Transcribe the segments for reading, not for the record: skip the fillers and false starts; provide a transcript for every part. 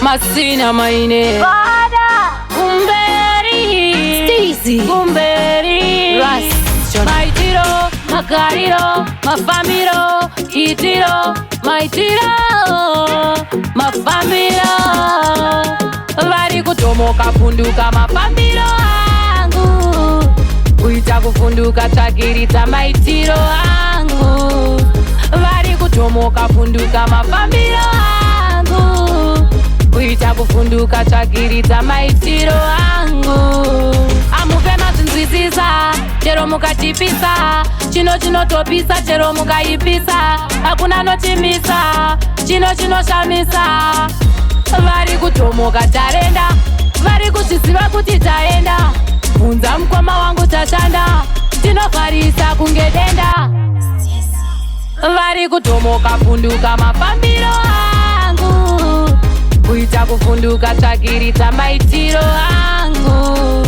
Masina maine Gumberi Stacy Gumberi Ras Maitiro Makariro Mafamiro Itiro Maitiro Mafamiro Vari kutomoka funduka mafamiro angu Kuita kufunduka takiridza maitiro angu Vari kutomoka funduka mafamiro angu Kuita kufunduka takiridza maitiro angu Amupe mazinzwisisa chero mukatipisa Chino chinotopisa chero mukaipisa Hakuna notimisa chino chinoshamisa Vari kutomoka tarenda Vari kuchiziva kuti taenda Bvunza mukoma wangu tashanda Tinofarisa kunge denda Vari kutomoka funduka mafambiro angu Kuita kufunduka takiridza maitiro angu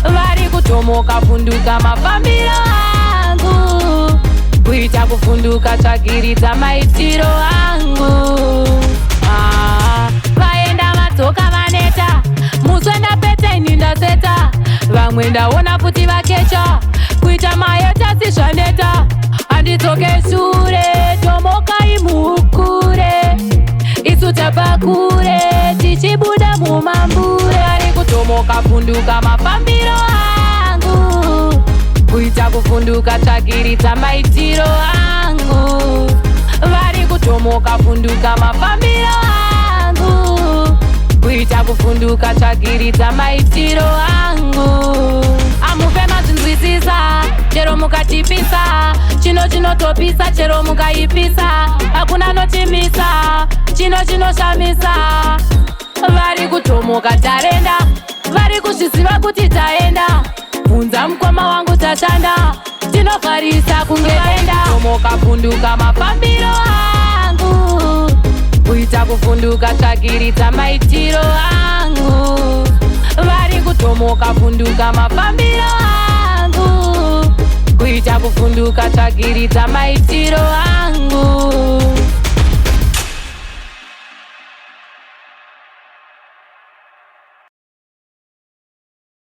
Vari kutomoka funduka mafambiro angu Kuita kufunduka takiridza maitiro angu Vaenda vatsoka vaneta Muswe ndapeta ini ndaseta Vamwe ndaona futi vakecha Kuita mayeta sishaneta Handitsoke shure Tomoka imukure Isu tapakure Tichibuda mumambure Vari kutomoka funduka mafambiro angu Kuita kufunduka takiridza maitiro angu Vari kutomoka funduka mafambiro angu Kuita kufunduka takiridza maitiro angu Amupe mazinzwisisa chero mukatipisa Chino chinotopisa chero mukaipisa Hakuna notimisa chino chinoshamisa Vari kutomoka tarenda Vari kuzviziva kuti taenda Bvunza mukoma wangu tashanda Tinofarisa kunge denda Kutomoka funduka mafambiro angu Kuita kufunduka takiridza maitiro angu Vari kutomoka funduka mafambiro angu Kuita kufunduka takiridza maitiro